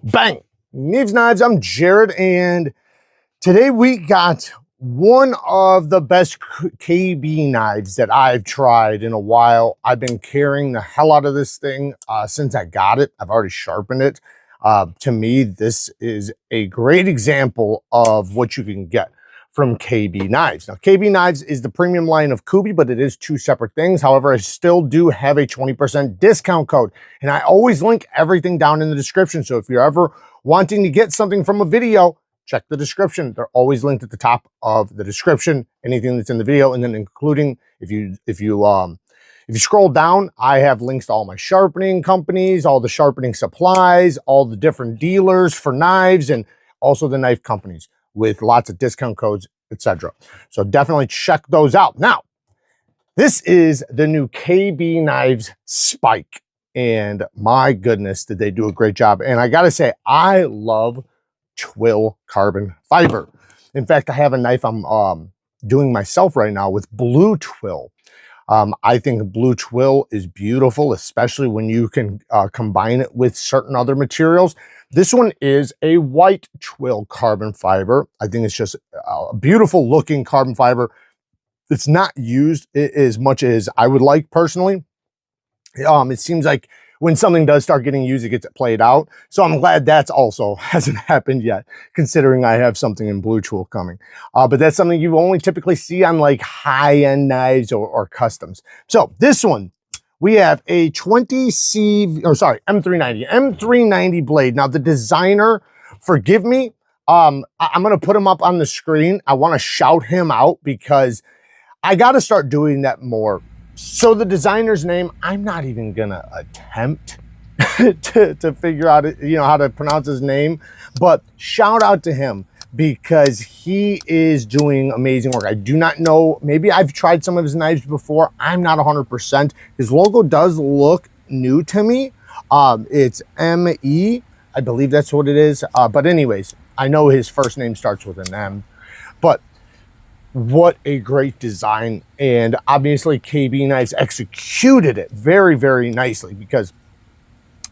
Bang! Neeves Knives, I'm Jared, and today we got one of the best KB knives that I've tried in a while. I've been carrying the hell out of this thing since I got it. I've already sharpened it. To me, this is a great example of what you can get from KB Knives. Now, KB Knives is the premium line of KUBEY, but it is two separate things. However, I still do have a 20% discount code, and I always link everything down in the description. So if you're ever wanting to get something from a video, check the description. They're always linked at the top of the description, anything that's in the video, and then including if you scroll down, I have links to all my sharpening companies, all the sharpening supplies, all the different dealers for knives, and also the knife companies with lots of discount codes, etc. So definitely check those out. Now, this is the new KB Knives Spike, and my goodness, did they do a great job. And I gotta say, I love twill carbon fiber. In fact, I have a knife I'm doing myself right now with blue twill. I think blue twill is beautiful, especially when you can combine it with certain other materials. This one is a white twill carbon fiber. I think it's just a beautiful looking carbon fiber. It's not used as much as I would like personally. It seems like when something does start getting used, it gets played out. So I'm glad that's also hasn't happened yet, considering I have something in blue twill coming. But that's something you only typically see on like high-end knives or customs. So this one, we have a M390 blade. Now the designer, forgive me, I'm gonna put him up on the screen. I wanna shout him out because I gotta start doing that more. So the designer's name, I'm not even gonna attempt to figure out, how to pronounce his name, but shout out to him because he is doing amazing work. I do not know, maybe I've tried some of his knives before. I'm not 100%. His logo does look new to me. It's M-E, I believe that's what it is. But anyways, I know his first name starts with an M, but what a great design. And obviously KB Knives executed it very, very nicely because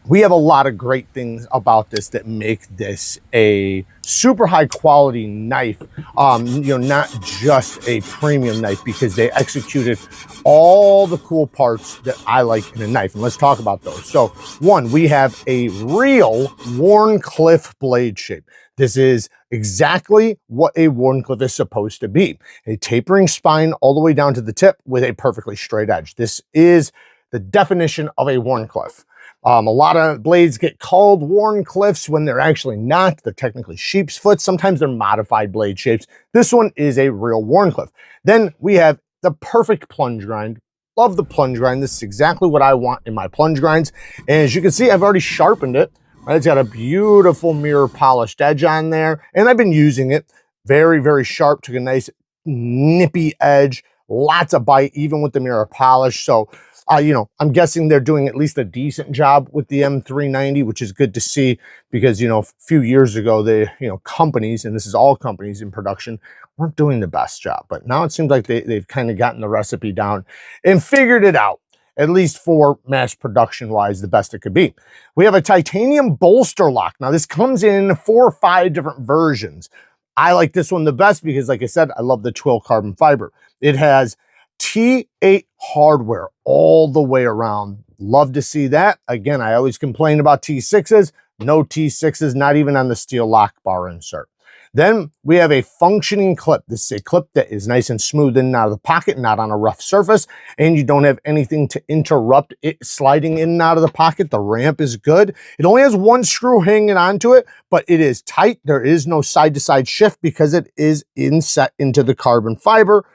we have a lot of great things about this that make this a super high quality knife. Not just a premium knife, because they executed all the cool parts that I like in a knife. And let's talk about those. So one, we have a real Wharncliffe blade shape. This is exactly what a Wharncliffe is supposed to be. A tapering spine all the way down to the tip with a perfectly straight edge. This is the definition of a Wharncliffe. A lot of blades get called Wharncliffes when they're actually not. They're technically sheep's foot. Sometimes they're modified blade shapes. This one is a real Wharncliffe. Then we have the perfect plunge grind. Love the plunge grind. This is exactly what I want in my plunge grinds. And as you can see, I've already sharpened it. Right? It's got a beautiful mirror polished edge on there. And I've been using it. Very, very sharp. Took a nice nippy edge. Lots of bite, even with the mirror polish. So I'm guessing they're doing at least a decent job with the M390, which is good to see because, a few years ago, companies, and this is all companies in production, weren't doing the best job. But now it seems like they've kind of gotten the recipe down and figured it out, at least for mass production wise, the best it could be. We have a titanium bolster lock. Now this comes in 4 or 5 different versions. I like this one the best because, like I said, I love the twill carbon fiber. It has T8 hardware all the way around. Love to see that. Again, I always complain about T6s. No T6s, not even on the steel lock bar insert. Then we have a functioning clip. This is a clip that is nice and smooth in and out of the pocket, not on a rough surface, and you don't have anything to interrupt it sliding in and out of the pocket. The ramp is good. It only has 1 screw hanging onto it, but it is tight. There is no side-to-side shift because it is inset into the carbon fiber.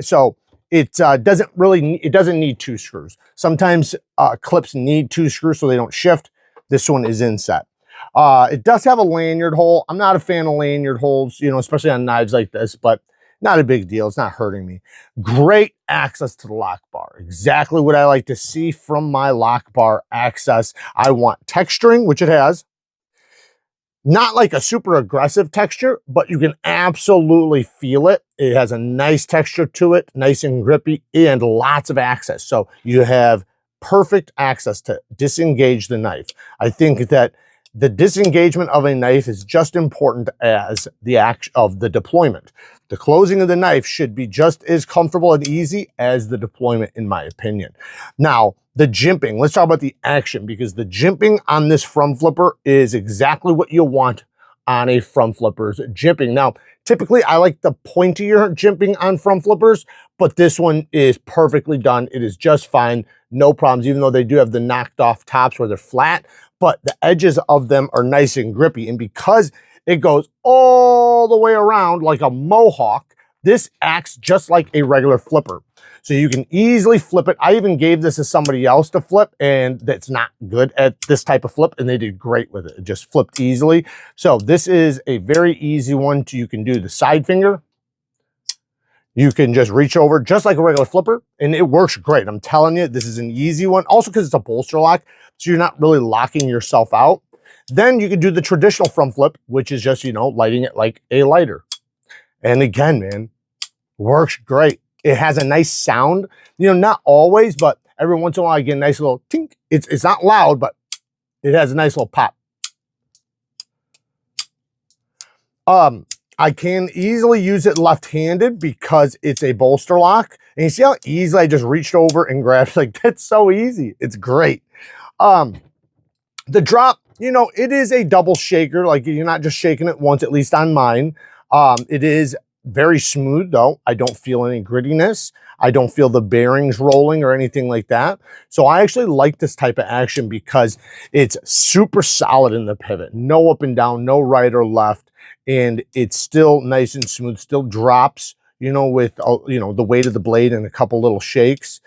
So it doesn't need 2 screws. Sometimes clips need 2 screws so they don't shift. This one is inset. It does have a lanyard hole. I'm not a fan of lanyard holes, especially on knives like this, but not a big deal. It's not hurting me. Great access to the lock bar. Exactly what I like to see from my lock bar access. I want texturing, which it has. Not like a super aggressive texture, but you can absolutely feel it. It has a nice texture to it, nice and grippy, and lots of access. So you have perfect access to disengage the knife. I think that The disengagement of a knife is just important as the act of the deployment. The closing of the knife should be just as comfortable and easy as the deployment, in my opinion. Now, the jimping, let's talk about the action, because the jimping on this front flipper is exactly what you want on a front flipper's jimping. Now, typically I like the pointier jimping on front flippers, but this one is perfectly done. It is just fine, no problems, even though they do have the knocked off tops where they're flat, but the edges of them are nice and grippy. And because it goes all the way around like a mohawk, this acts just like a regular flipper. So you can easily flip it. I even gave this to somebody else to flip, and that's not good at this type of flip, and they did great with it. It just flipped easily. So this is a very easy one. You can do the side finger. You can just reach over just like a regular flipper, and it works great. I'm telling you, this is an easy one. Also because it's a bolster lock, so you're not really locking yourself out. Then you can do the traditional front flip, which is just, you know, lighting it like a lighter. And again, man, works great. It has a nice sound, you know, not always, but every once in a while I get a nice little tink. It's not loud, but it has a nice little pop. I can easily use it left-handed because it's a bolster lock. And you see how easily I just reached over and grabbed, like that's so easy. It's great. The drop, you know, it is a double shaker. Like you're not just shaking it once, at least on mine. It is very smooth though. I don't feel any grittiness. I don't feel the bearings rolling or anything like that. So I actually like this type of action because it's super solid in the pivot. No up and down, no right or left. And it's still nice and smooth, still drops, you know, with, you know, the weight of the blade and a couple little shakes.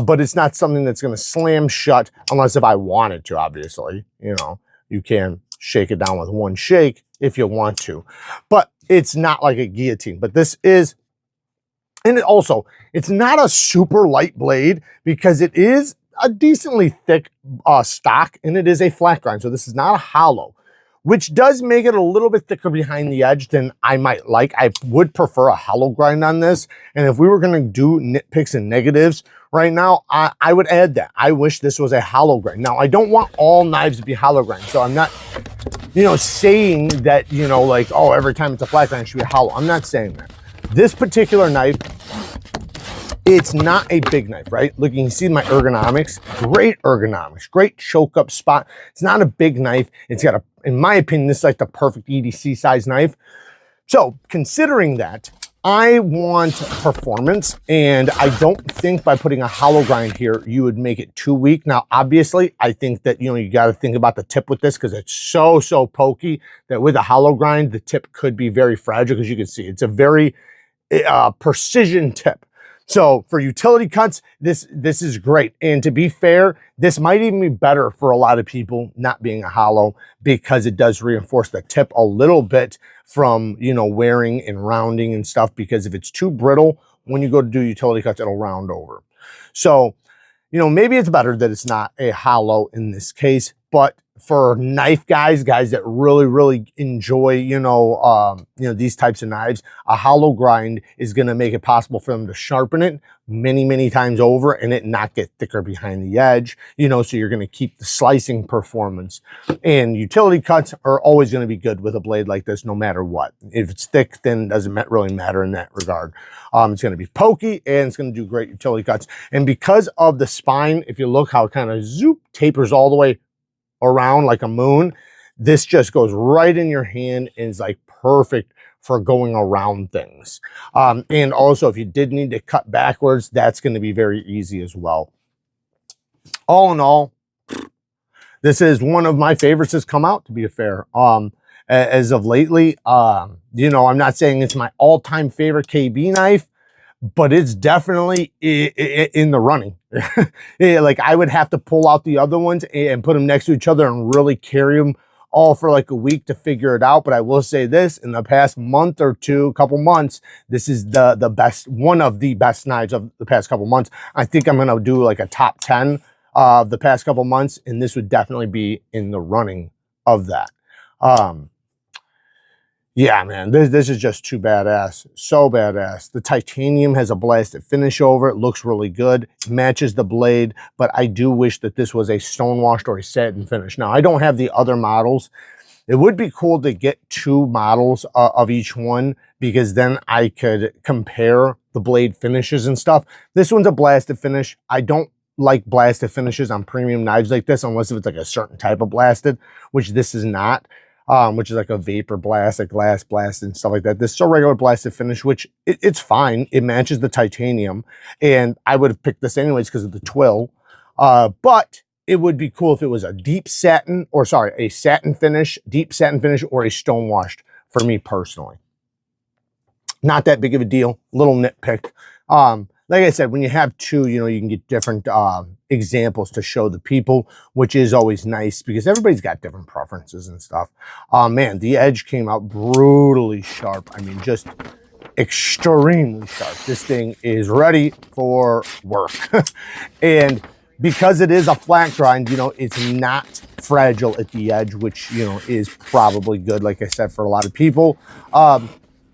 But it's not something that's going to slam shut unless if I wanted to, obviously. You know, you can shake it down with one shake if you want to. But it's not like a guillotine. But this is, and it also, it's not a super light blade because it is a decently thick stock and it is a flat grind. So this is not a hollow, which does make it a little bit thicker behind the edge than I might like. I would prefer a hollow grind on this. And if we were going to do nitpicks and negatives right now, I would add that. I wish this was a hollow grind. Now, I don't want all knives to be hollow grind. So I'm not, you know, saying that, you know, like, oh, every time it's a flat grind, it should be hollow. I'm not saying that. This particular knife, it's not a big knife, right? Look, you can see my ergonomics, great choke up spot. It's not a big knife. It's got a, in my opinion, this is like the perfect EDC size knife. So considering that, I want performance, and I don't think by putting a hollow grind here, you would make it too weak. Now, obviously, I think that, you know, you got to think about the tip with this because it's so pokey that with a hollow grind, the tip could be very fragile because you can see it's a very precision tip. So for utility cuts, this is great. And to be fair, this might even be better for a lot of people not being a hollow because it does reinforce the tip a little bit from, you know, wearing and rounding and stuff, because if it's too brittle, when you go to do utility cuts, it'll round over. So, you know, maybe it's better that it's not a hollow in this case, but for knife guys that really enjoy, you know, these types of knives, a hollow grind is going to make it possible for them to sharpen it many times over and it not get thicker behind the edge, you know, so you're going to keep the slicing performance. And utility cuts are always going to be good with a blade like this, no matter what. If it's thick, thin, doesn't really matter in that regard. It's going to be pokey and it's going to do great utility cuts. And because of the spine, if you look how it kind of zoop tapers all the way around like a moon, this just goes right in your hand and is like perfect for going around things. And also if you did need to cut backwards, that's going to be very easy as well. All in all, this is one of my favorites that's come out, to be fair. As of lately, you know, I'm not saying it's my all-time favorite KB knife, but it's definitely in the running. Like I would have to pull out the other ones and put them next to each other and really carry them all for like a week to figure it out. But I will say this, in the past month or two, couple months, this is the best, one of the best knives of the past couple months. I think I'm gonna do like a top 10 of the past couple months, and this would definitely be in the running of that. Yeah, man, this is just too badass. So badass. The titanium has a blasted finish over it. Looks really good. Matches the blade, but I do wish that this was a stonewashed or a satin finish. Now, I don't have the other models. It would be cool to get 2 models of each one, because then I could compare the blade finishes and stuff. This one's a blasted finish. I don't like blasted finishes on premium knives like this unless if it's like a certain type of blasted, which this is not. Which is like a vapor blast, a glass blast, and stuff like that. This is a regular blasted finish, which it's fine. It matches the titanium, and I would have picked this anyways because of the twill. But it would be cool if it was a deep satin, or sorry, a satin finish, deep satin finish, or a stone washed for me personally. Not that big of a deal, little nitpick. Like I said, when you have 2, you know, you can get different examples to show the people, which is always nice because everybody's got different preferences and stuff. Man, the edge came out brutally sharp. I mean, just extremely sharp. This thing is ready for work. And because it is a flat grind, you know, it's not fragile at the edge, which, you know, is probably good, like I said, for a lot of people.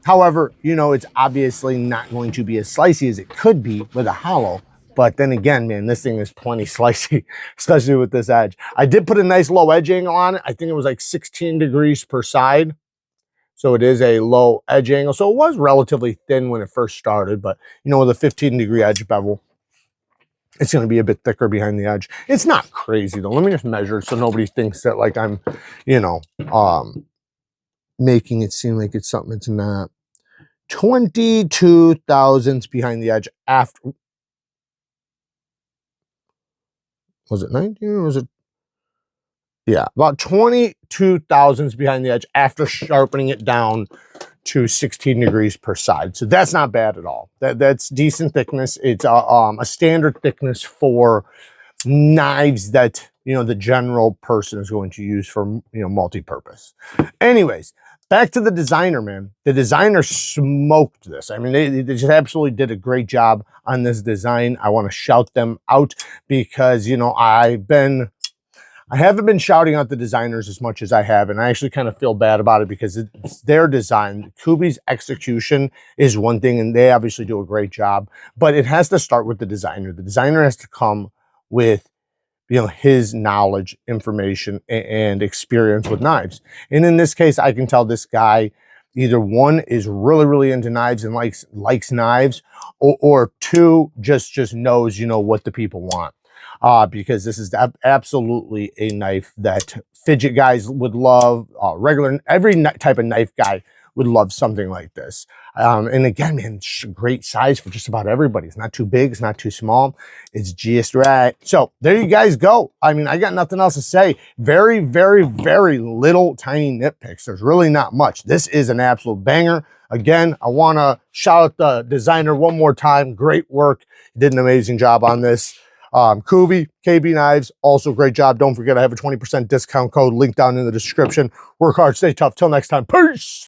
However, you know, it's obviously not going to be as slicey as it could be with a hollow. But then again, man, this thing is plenty slicey, especially with this edge. I did put a nice low edge angle on it. I think it was like 16 degrees per side. So it is a low edge angle. So it was relatively thin when it first started. But, you know, with a 15-degree edge bevel, it's going to be a bit thicker behind the edge. It's not crazy, though. Let me just measure it so nobody thinks that, like, I'm, you know, making it seem like it's something it's not. 22 thousandths behind the edge after. Was it 19 or was it? Yeah, about 22 thousandths behind the edge after sharpening it down to 16 degrees per side. So that's not bad at all. That's decent thickness. It's a standard thickness for knives that, you know, the general person is going to use for, you know, multi-purpose. Anyways, back to the designer, man. The designer smoked this. I mean, they just absolutely did a great job on this design. I want to shout them out because, you know, I haven't been shouting out the designers as much as I have, and I actually kind of feel bad about it because it's their design. KUBEY's execution is one thing, and they obviously do a great job, but it has to start with the designer. The designer has to come with, you know, his knowledge, information, and experience with knives. And in this case, I can tell this guy either 1 is really, really into knives and likes knives, or 2 just knows, you know, what the people want. Because this is absolutely a knife that fidget guys would love. Every type of knife guy would love something like this. And again, man, it's a great size for just about everybody. It's not too big, it's not too small. It's just right. So there you guys go. I mean, I got nothing else to say. Very, very, very little tiny nitpicks. There's really not much. This is an absolute banger. Again, I want to shout out the designer one more time. Great work. You did an amazing job on this. KUBEY, KB Knives, also great job. Don't forget I have a 20% discount code linked down in the description. Work hard, stay tough. Till next time, peace.